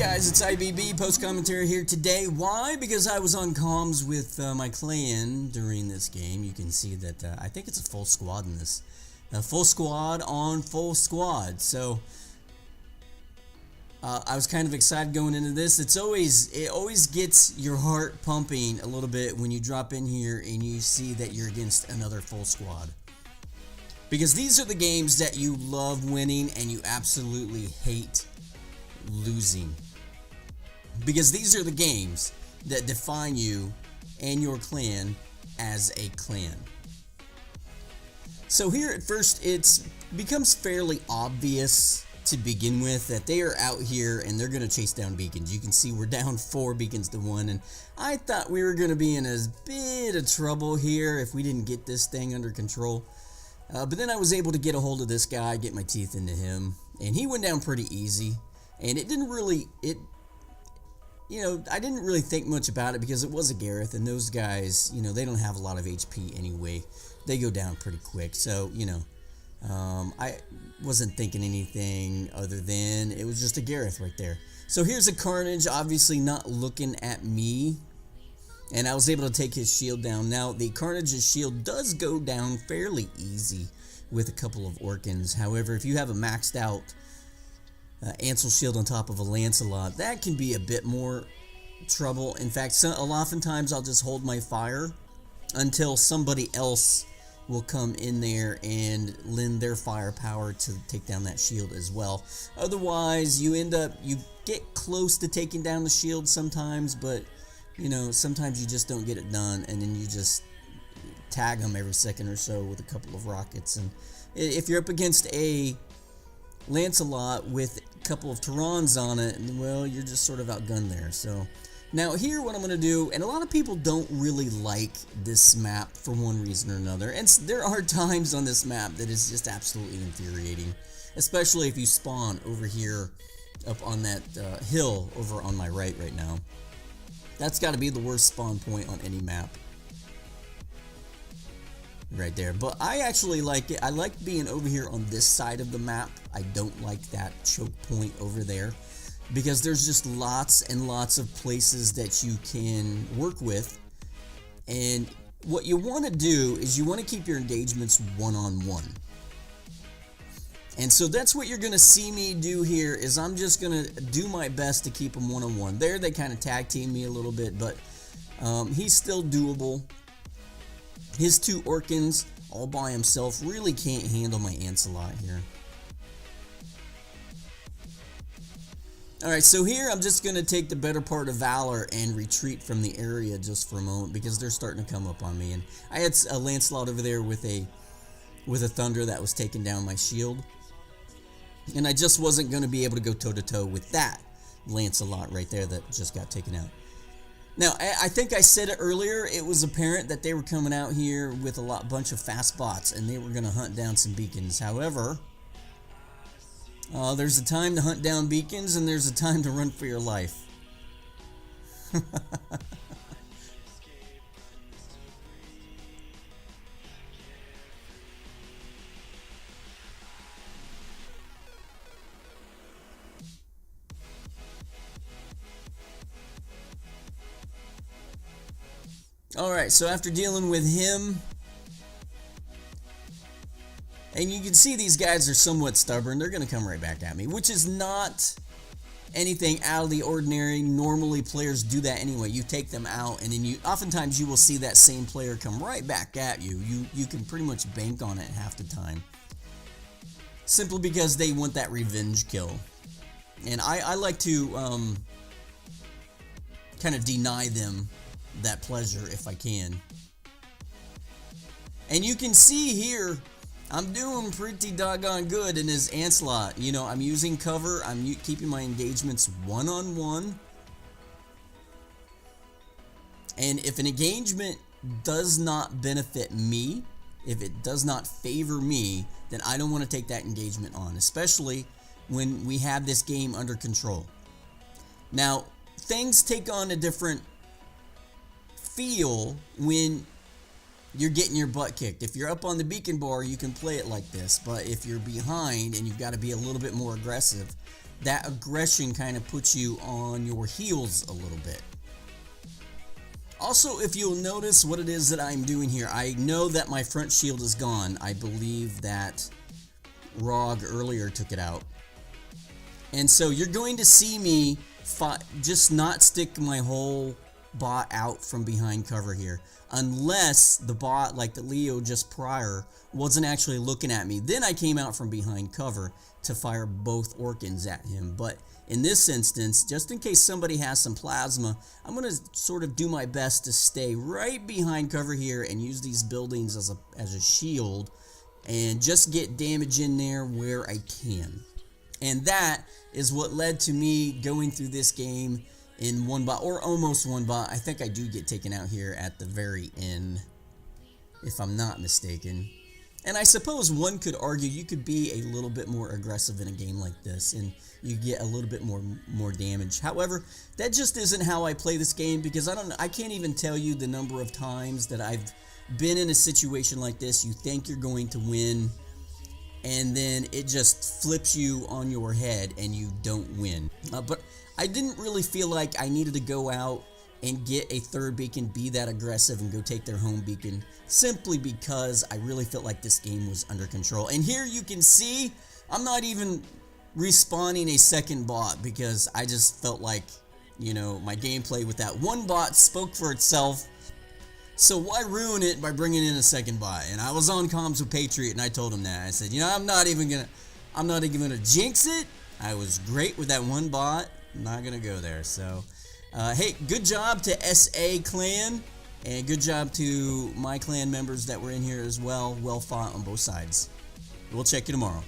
guys, it's I.B.B. post commentary here today. Why? Because I was on comms with my clan during this game. You can see that I think it's a full squad in this. Full squad on full squad. So I was kind of excited going into this. It always gets your heart pumping a little bit when you drop in here and you see that you're against another full squad. Because these are the games that you love winning and you absolutely hate losing. Because these are the games that define you and your clan as a clan. So here at first it becomes fairly obvious to begin with that they are out here and they're going to chase down beacons. You can see we're down 4 beacons to 1, and I thought we were going to be in a bit of trouble here if we didn't get this thing under control. But then I was able to get a hold of this guy, get my teeth into him, and he went down pretty easy. And it didn't really, I didn't really think much about it because it was a Gareth, and those guys, they don't have a lot of HP anyway. They go down pretty quick. So, I wasn't thinking anything other than it was just a Gareth right there. So here's a Carnage, obviously not looking at me. And I was able to take his shield down. Now, the Carnage's shield does go down fairly easy with a couple of Orkans. However, if you have a maxed out ancilot shield on top of a Lancelot, that can be a bit more trouble. In fact, oftentimes I'll just hold my fire until somebody else will come in there and lend their firepower to take down that shield as well. Otherwise, you get close to taking down the shield sometimes, but sometimes you just don't get it done, and then you just tag them every second or so with a couple of rockets. And if you're up against a Lancelot with a couple of Tyrans on it, well, you're just sort of outgunned there. So now here what I'm going to do, and a lot of people don't really like this map for one reason or another, and there are times on this map that is just absolutely infuriating, especially if you spawn over here up on that hill over on my right now. That's got to be the worst spawn point on any map. Right there. But I actually like it. I like being over here on this side of the map. I don't like that choke point over there, because there's just lots and lots of places that you can work with. And what you want to do is you want to keep your engagements one-on-one. And so that's what you're going to see me do here, is I'm just going to do my best to keep them one-on-one. There they kind of tag team me a little bit, but he's still doable. His 2 Orkans all by himself really can't handle my ancilot here. Alright, so here I'm just going to take the better part of Valor and retreat from the area just for a moment, because they're starting to come up on me. And I had a Lancelot over there with a Thunder that was taking down my shield. And I just wasn't going to be able to go toe-to-toe with that Lancelot right there that just got taken out. Now, I think I said it earlier, it was apparent that they were coming out here with a bunch of fast bots, and they were going to hunt down some beacons. However, there's a time to hunt down beacons, and there's a time to run for your life. Alright, so after dealing with him, and you can see these guys are somewhat stubborn, they're going to come right back at me, which is not anything out of the ordinary. Normally players do that anyway. You take them out, and then oftentimes you will see that same player come right back at you. You can pretty much bank on it half the time, simply because they want that revenge kill. And I like to kind of deny them that pleasure if I can. And you can see here, I'm doing pretty doggone good in his ancilot. I'm using cover, I'm keeping my engagements one-on-one. And if an engagement does not benefit me, if it does not favor me, then I don't want to take that engagement on, especially when we have this game under control. Now, things take on a different feel when you're getting your butt kicked. If you're up on the beacon bar, you can play it like this, but if you're behind and you've got to be a little bit more aggressive, that aggression kind of puts you on your heels a little bit. Also, if you'll notice what it is that I'm doing here, I know that my front shield is gone. I believe that Rog earlier took it out. And so you're going to see me just not stick my whole bot out from behind cover here. Unless the bot, like the Leo just prior, wasn't actually looking at me. Then I came out from behind cover to fire both Orkans at him. But in this instance, just in case somebody has some plasma, I'm going to sort of do my best to stay right behind cover here and use these buildings as a shield and just get damage in there where I can. And that is what led to me going through this game in one bot, or almost one bot. I think I do get taken out here at the very end, if I'm not mistaken. And I suppose one could argue you could be a little bit more aggressive in a game like this, and you get a little bit more damage. However, that just isn't how I play this game, because I can't even tell you the number of times that I've been in a situation like this. You think you're going to win, and then it just flips you on your head and you don't win. But I didn't really feel like I needed to go out and get a third beacon, be that aggressive, and go take their home beacon, simply because I really felt like this game was under control. And here you can see I'm not even respawning a second bot, because I just felt like, you know, my gameplay with that one bot spoke for itself. So why ruin it by bringing in a second bot? And I was on comms with Patriot, and I told him that. I said, you know, I'm not even gonna jinx it. I was great with that one bot. I'm not gonna go there. So, hey, good job to SA Clan, and good job to my clan members that were in here as well. Well fought on both sides. We'll check you tomorrow.